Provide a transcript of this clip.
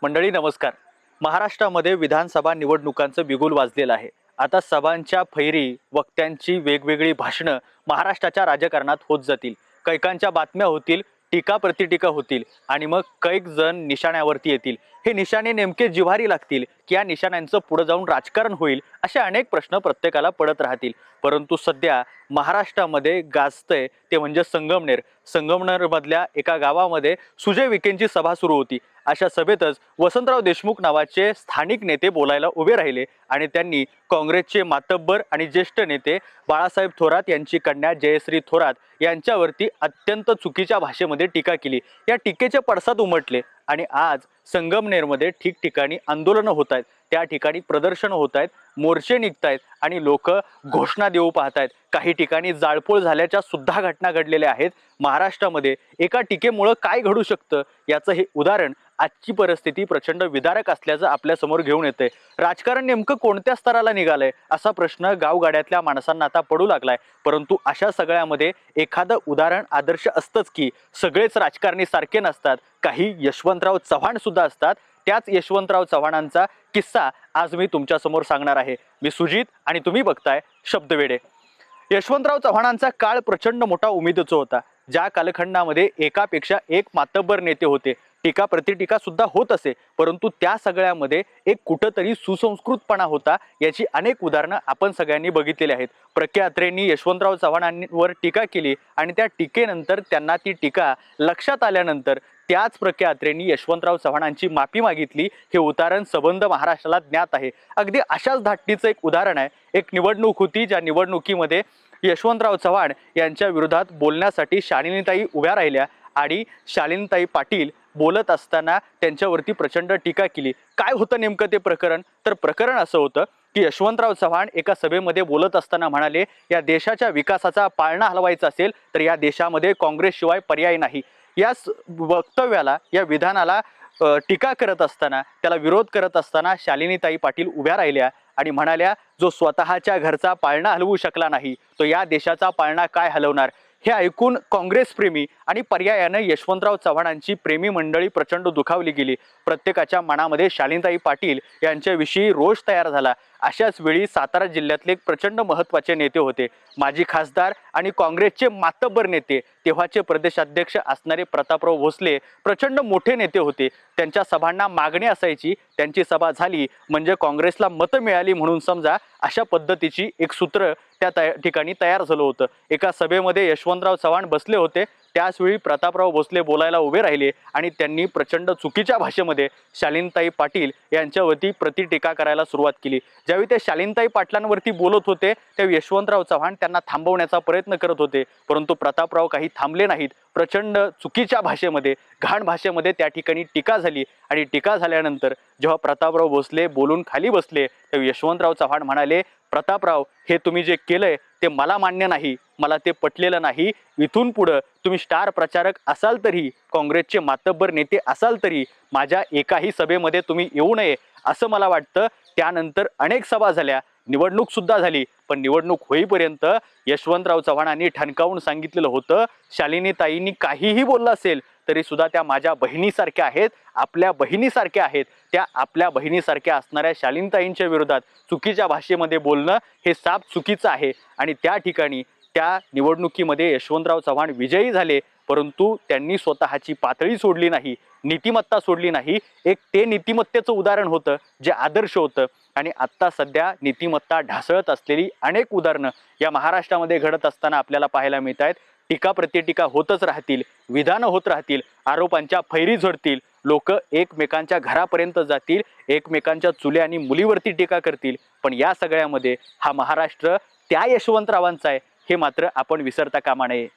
मंडळी नमस्कार. महाराष्ट्रामध्ये विधानसभा निवडणुकांचं बिगुल वाजलेलं आहे. आता सभांच्या फैरी, वक्त्यांची वेगवेगळी भाषणं महाराष्ट्राच्या राजकारणात होत जातील. कैकांच्या बातम्या होतील, टीका प्रतिटीका होतील आणि मग कैक जण निशाण्यावरती येतील. हे निशाणे नेमके जिव्हारी लागतील की या निशाण्यांचं पुढे जाऊन राजकारण होईल, असे अनेक प्रश्न प्रत्येकाला पडत राहतील. परंतु सध्या महाराष्ट्रामध्ये गाजतंय ते म्हणजे संगमनेर. संगमनेरमधल्या एका गावामध्ये सुजय विखेंची सभा सुरू होती. अशा सभेतच वसंतराव देशमुख नावाचे स्थानिक नेते बोलायला उभे राहिले आणि त्यांनी काँग्रेसचे मातब्बर आणि ज्येष्ठ नेते बाळासाहेब थोरात यांची कन्या जयश्री थोरात यांच्यावरती अत्यंत चुकीच्या भाषेमध्ये टीका केली. या टीकेचे पडसाद उमटले आणि आज संगमनेरमध्ये ठिकठिकाणी आंदोलनं होत आहेत, त्या ठिकाणी प्रदर्शनं होत आहेत, मोर्चे निघतायत आणि लोक घोषणा देऊ पाहतायत. काही ठिकाणी जाळपोळ झाल्याच्या सुद्धा घटना घडलेल्या आहेत. महाराष्ट्रामध्ये एका टीकेमुळे काय घडू शकतं याचं हे उदाहरण आजची परिस्थिती प्रचंड विदारक असल्याचं आपल्या समोर घेऊन येते. राजकारण नेमकं कोणत्या स्तराला निघालंय असा प्रश्न गावगाड्यातल्या माणसांना आता पडू लागलाय. परंतु अशा सगळ्यामध्ये एखादं उदाहरण आदर्श असतंच की सगळेच राजकारणी सारखे नसतात. काही यशवंतराव चव्हाण सुद्धा असतात. त्याच यशवंतराव चव्हाणांचा किस्सा आज मी तुमच्या समोर सांगणार आहे. मी सुजित आणि तुम्ही बघताय शब्दवेडे. यशवंतराव चव्हाणांचा काळ प्रचंड मोठा उमेदीचा होता. ज्या कालखंडामध्ये एकापेक्षा एक मातब्बर नेते होते, टीका प्रतिटीका सुद्धा होत असे, परंतु त्या सगळ्यामध्ये एक कुठंतरी सुसंस्कृतपणा होता. याची अनेक उदाहरणं आपण सगळ्यांनी बघितलेली आहेत. प्रख्या अत्रेंनी यशवंतराव चव्हाणांवर टीका केली आणि त्या टीकेनंतर त्यांना ती टीका लक्षात आल्यानंतर त्याच प्रख्या अत्रेंनी यशवंतराव चव्हाणांची माफी मागितली. हे उदाहरण सबंध महाराष्ट्राला ज्ञात आहे. अगदी अशाच धाटणीचं एक उदाहरण आहे. एक निवडणूक होती, ज्या निवडणुकीमध्ये यशवंतराव चव्हाण यांच्या विरोधात बोलण्यासाठी शालिनीताई उभ्या राहिल्या आणि शालिनीताई पाटील बोलत असताना त्यांच्यावरती प्रचंड टीका केली. काय होतं नेमकं ते प्रकरण? तर प्रकरण असं होतं की यशवंतराव चव्हाण एका सभेमध्ये बोलत असताना म्हणाले, या देशाच्या विकासाचा पाळणा हलवायचा असेल तर या देशामध्ये काँग्रेसशिवाय पर्याय नाही. या वक्तव्याला, या विधानाला टीका करत असताना, त्याला विरोध करत असताना शालिनीताई पाटील उभ्या राहिल्या आणि म्हणाल्या, जो स्वतःच्या घरचा पाळणा हलवू शकला नाही तो या देशाचा पाळणा काय हलवणार. हे ऐकून काँग्रेस प्रेमी आणि पर्यायानं यशवंतराव चव्हाणांची प्रेमी मंडळी प्रचंड दुखावली गेली. प्रत्येकाच्या मनामध्ये शालिनीताई पाटील यांच्याविषयी रोष तयार झाला. अशाच वेळी सातारा जिल्ह्यातले एक प्रचंड महत्त्वाचे नेते होते, माजी खासदार आणि काँग्रेसचे मातब्बर नेते, तेव्हाचे प्रदेशाध्यक्ष असणारे प्रतापराव भोसले प्रचंड मोठे नेते होते. त्यांच्या सभांना मागणी असायची, त्यांची सभा झाली म्हणजे काँग्रेसला मतं मिळाली म्हणून समजा, अशा पद्धतीची एक सूत्र त्या ठिकाणी तयार झालं होतं. एका सभेमध्ये यशवंतराव चव्हाण बसले होते. त्याचवेळी प्रतापराव भोसले बोलायला उभे राहिले आणि त्यांनी प्रचंड चुकीच्या भाषेमध्ये शालिनीताई पाटील यांच्यावरती प्रतिटीका करायला सुरुवात केली. ज्यावेळी ते शालिनीताई पाटलांवरती बोलत होते त्यावेळी यशवंतराव चव्हाण त्यांना थांबवण्याचा प्रयत्न करत होते, परंतु प्रतापराव काही थांबले नाहीत. प्रचंड चुकीच्या भाषेमध्ये, घाण भाषेमध्ये त्या ठिकाणी टीका झाली आणि टीका झाल्यानंतर जेव्हा प्रतापराव भोसले बोलून खाली बसले तेव्हा यशवंतराव चव्हाण म्हणाले, प्रतापराव, हे तुम्ही जे केलंय ते मला मान्य नाही, मला ते पटलेलं नाही. इथून पुढं तुम्ही स्टार प्रचारक असाल तरी, काँग्रेसचे मातब्बर नेते असाल तरी माझ्या एकाही सभेमध्ये तुम्ही येऊ नये असं मला वाटतं. त्यानंतर अनेक सभा झाल्या, निवडणूक सुद्धा झाली, पण निवडणूक होईपर्यंत यशवंतराव चव्हाणांनी ठणकावून सांगितलेलं होतं, शालिनीताईंनी काहीही बोललं असेल तरी सुद्धा त्या माझ्या बहिणीसारख्या आहेत, आपल्या बहिणीसारख्या आहेत. त्या आपल्या बहिणीसारख्या असणाऱ्या शालिनीताईंच्या विरोधात चुकीच्या भाषेमध्ये बोलणं हे साफ चुकीचं आहे. आणि त्या ठिकाणी त्या निवडणुकीमध्ये यशवंतराव चव्हाण विजयी झाले, परंतु त्यांनी स्वतःची पातळी सोडली नाही, नीतिमत्ता सोडली नाही. एक ते नीतिमत्तेचं उदाहरण होतं जे आदर्श होतं. आणि आत्ता सध्या नीतिमत्ता ढासळत असलेली अनेक उदाहरणं या महाराष्ट्रामध्ये घडत असताना आपल्याला पाहायला मिळत आहेत. टीका प्रतिटीका होतच राहतील, विधानं होत राहतील, आरोपांच्या फैरी झडतील, लोक एकमेकांच्या घरापर्यंत जातील, एकमेकांच्या चुल्या आणि मुलीवरती टीका करतील. पण या सगळ्यामध्ये हा महाराष्ट्र त्या यशवंतरावांचा आहे हे मात्र आपण विसरता कामा नये.